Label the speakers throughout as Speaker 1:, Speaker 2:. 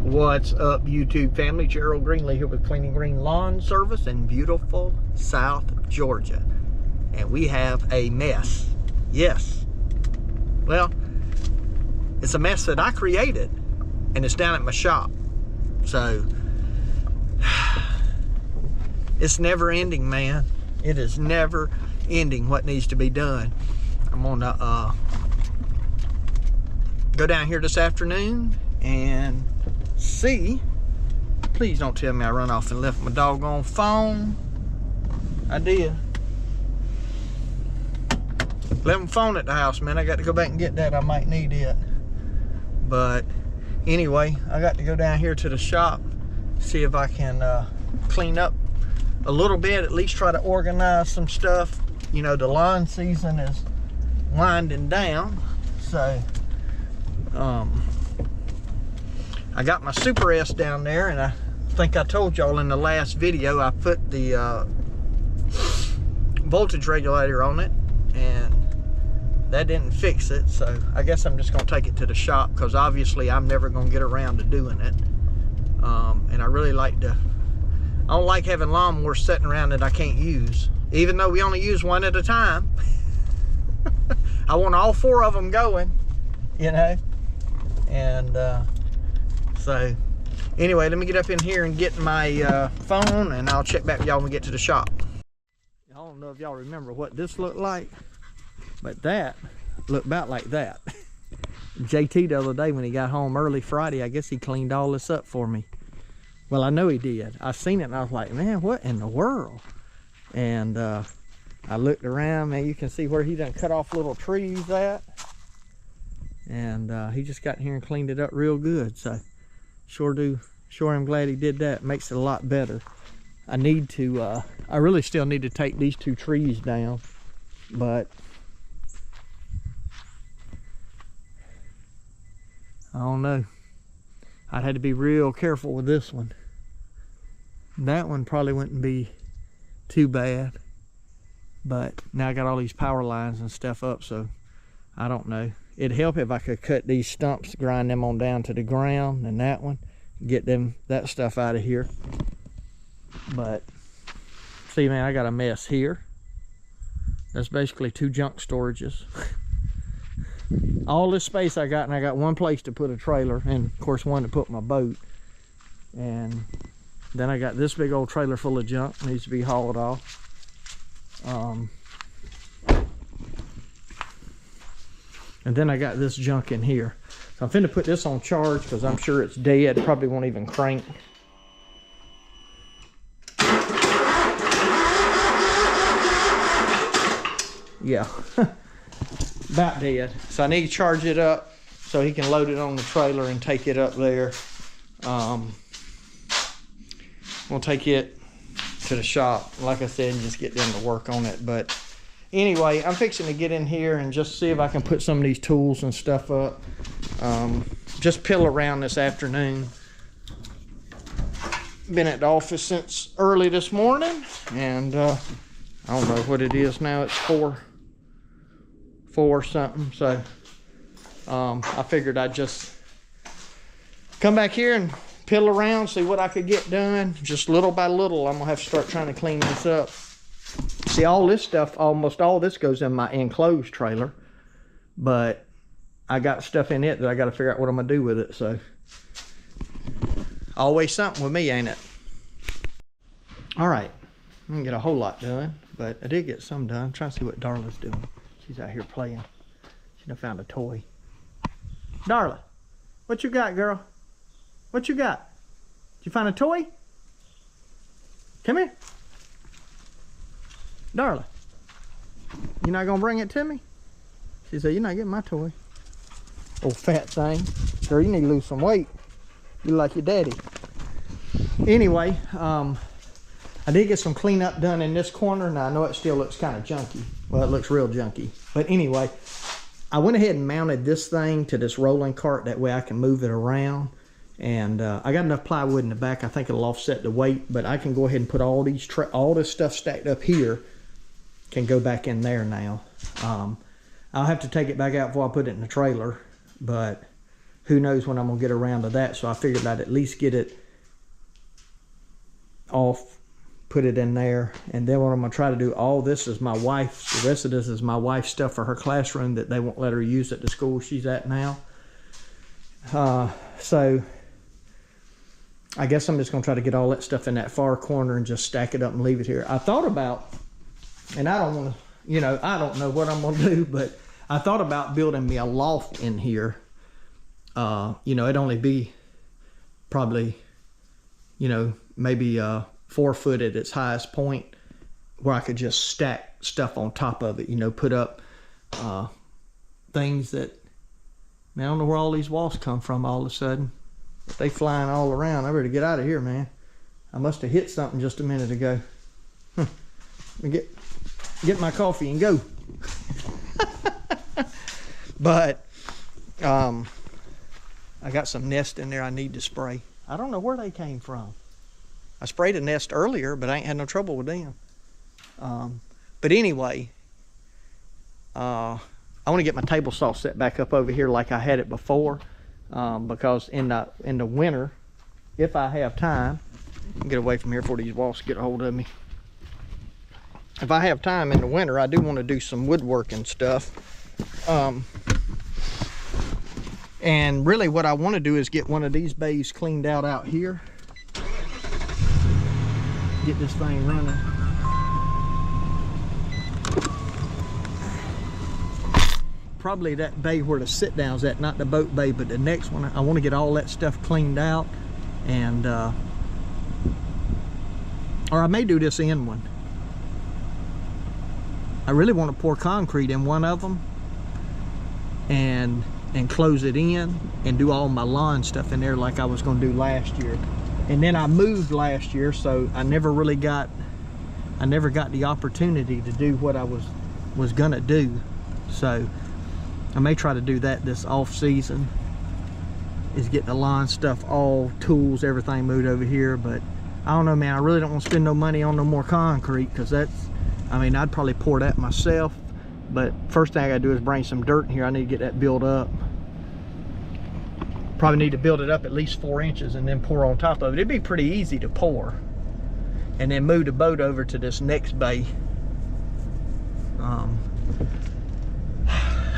Speaker 1: What's up, YouTube family? Gerald Greenlee here with Clean and Green Lawn Service in beautiful South Georgia. And we have a mess. Yes. Well, it's a mess that I created, and it's down at my shop. So, it's never ending, man. It is never ending what needs to be done. I'm gonna go down here this afternoon and see. Please don't tell me I run off and left my doggone phone. I did. Left my phone at the house, man. I got to go back and get that. I might need it. But anyway, I got to go down here to the shop, see if I can clean up a little bit, at least try to organize some stuff. You know, the lawn season is winding down, so I got my Super S down there, and I think I told y'all in the last video I put the voltage regulator on it, and that didn't fix it. So I guess I'm just gonna take it to the shop, because obviously I'm never gonna get around to doing it. And I really like to, I don't like having lawnmowers sitting around that I can't use, even though we only use one at a time. I want all four of them going, you know. And so anyway, let me get up in here and get my phone, and I'll check back with y'all when we get to the shop. I don't know if y'all remember what this looked like, but that looked about like that. JT the other day when he got home early Friday, I guess he cleaned all this up for me. Well, I know he did. I seen it and I was like, man, what in the world? And I looked around, man, you can see where he done cut off little trees at. And he just got in here and cleaned it up real good. So sure I'm glad he did that. Makes it a lot better. I need to I really still need to take these two trees down, but I don't know. I'd had to be real careful with this one. That one probably wouldn't be too bad, but now I got all these power lines and stuff up, so I don't know. It'd help if I could cut these stumps, grind them on down to the ground, and that one, get that stuff out of here. But see, man, I got a mess here. That's basically two junk storages. All this space I got, and I got one place to put a trailer, and of course one to put my boat. And then I got this big old trailer full of junk, needs to be hauled off. And then I got this junk in here. So I'm finna put this on charge, because I'm sure it's dead. Probably won't even crank. Yeah. About dead. So I need to charge it up so he can load it on the trailer and take it up there. We'll take it to the shop, like I said, and just get them to work on it. But anyway, I'm fixing to get in here and just see if I can put some of these tools and stuff up. Just pill around this afternoon. Been at the office since early this morning, and I don't know what it is now. It's 4 something. So I figured I'd just come back here and pill around, see what I could get done. Just little by little, I'm gonna have to start trying to clean this up. See, all this stuff, almost all this goes in my enclosed trailer, but I got stuff in it that I got to figure out what I'm gonna do with it. So always something with me, ain't it? All right, I didn't get a whole lot done, but I did get some done. I'm trying to see what Darla's doing. She's out here playing. She done found a toy. Darla, what you got, girl? What you got? Did you find a toy? Come here. Darla, you not gonna bring it to me? She said, you're not getting my toy. Old fat thing. Girl, you need to lose some weight. You like your daddy. Anyway, I did get some cleanup done in this corner. Now I know it still looks kind of junky. Well, it looks real junky. But anyway, I went ahead and mounted this thing to this rolling cart. That way I can move it around. And I got enough plywood in the back. I think it'll offset the weight. But I can go ahead and put all this stuff stacked up here. Can go back in there now. I'll have to take it back out before I put it in the trailer. But who knows when I'm gonna get around to that. So I figured I'd at least get it off, put it in there, and then what I'm gonna try to do, all this is my wife's, the rest of this is my wife's stuff for her classroom that they won't let her use at the school she's at now. So I guess I'm just gonna try to get all that stuff in that far corner and just stack it up and leave it here. I thought about, and I don't want to, you know, I don't know what I'm gonna do, but I thought about building me a loft in here. You know, it'd only be probably, you know, maybe 4 foot at its highest point, where I could just stack stuff on top of it, you know, put up things that, man, I don't know where all these wasps come from all of a sudden. But they flying all around. I better get out of here, man. I must have hit something just a minute ago. Let me get my coffee and go. But I got some nest in there I need to spray. I don't know where they came from. I sprayed a nest earlier, but I ain't had no trouble with them. But anyway, I want to get my table saw set back up over here like I had it before, because in the winter, if I have time, get away from here before these wasps get a hold of me. If I have time in the winter, I do want to do some woodworking stuff. And really what I want to do is get one of these bays cleaned out here. Get this thing running. Probably that bay where the sit down's at, not the boat bay, but the next one. I want to get all that stuff cleaned out, and or I may do this in one. I really want to pour concrete in one of them and close it in and do all my lawn stuff in there like I was going to do last year. And then I moved last year, so I never got the opportunity to do what I was gonna do. So I may try to do that this off season, is get the lawn stuff, all tools, everything moved over here. But I don't know, man, I really don't want to spend no money on no more concrete, because that's, I mean, I'd probably pour that myself. But first thing I gotta do is bring some dirt in here. I need to get that built up. Probably need to build it up at least 4 inches and then pour on top of it. It'd be pretty easy to pour. And then move the boat over to this next bay.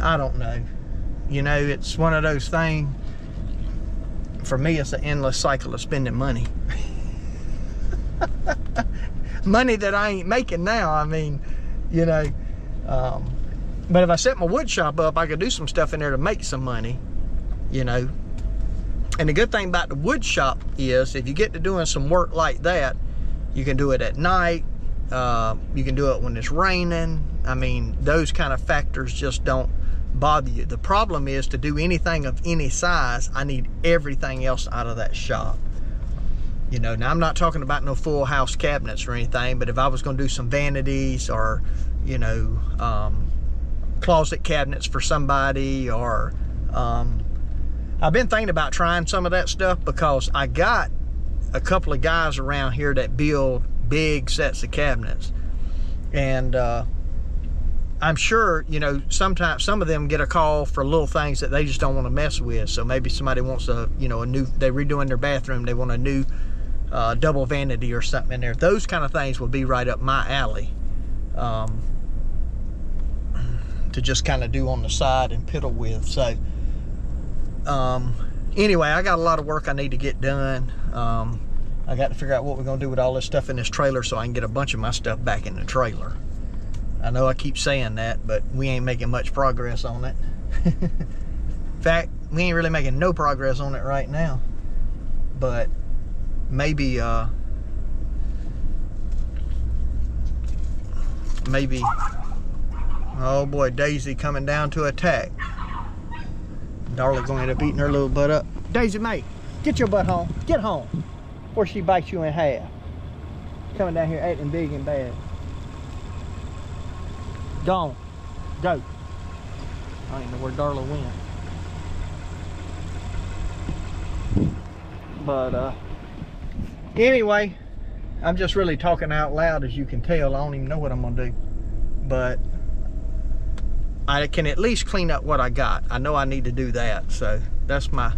Speaker 1: I don't know. You know, it's one of those things. For me, it's an endless cycle of spending money. Money that I ain't making now, I mean, you know. But if I set my wood shop up, I could do some stuff in there to make some money, you know. And the good thing about the wood shop is, if you get to doing some work like that, you can do it at night, you can do it when it's raining. I mean, those kind of factors just don't bother you. The problem is, to do anything of any size, I need everything else out of that shop. You know, now I'm not talking about no full house cabinets or anything, but if I was going to do some vanities, or, you know, closet cabinets for somebody, or I've been thinking about trying some of that stuff, because I got a couple of guys around here that build big sets of cabinets, and I'm sure, you know, sometimes some of them get a call for little things that they just don't want to mess with. So maybe somebody wants a, you know, they're redoing their bathroom, they want a new double vanity or something in there. Those kind of things would be right up my alley, to just kind of do on the side and piddle with. So anyway, I got a lot of work I need to get done. I got to figure out what we're gonna do with all this stuff in this trailer, so I can get a bunch of my stuff back in the trailer. I know I keep saying that, but we ain't making much progress on it. In fact, we ain't really making no progress on it right now. But maybe oh boy, Daisy coming down to attack. Darla's gonna end up eating her little butt up. Daisy, mate, get your butt home. Get home before she bites you in half. Coming down here acting big and bad. Gone. Go. I don't even know where Darla went. But anyway, I'm just really talking out loud, as you can tell. I don't even know what I'm gonna do. But I can at least clean up what I got. I know I need to do that, so that's my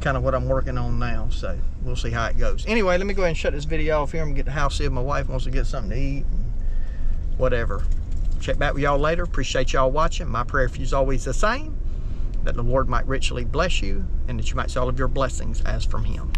Speaker 1: kind of what I'm working on now. So we'll see how it goes. Anyway, let me go ahead and shut this video off here. I'm gonna get the house if my wife wants to get something to eat, whatever. Check back with y'all later. Appreciate y'all watching. My prayer for you is always the same, that the Lord might richly bless you and that you might see all of your blessings as from him.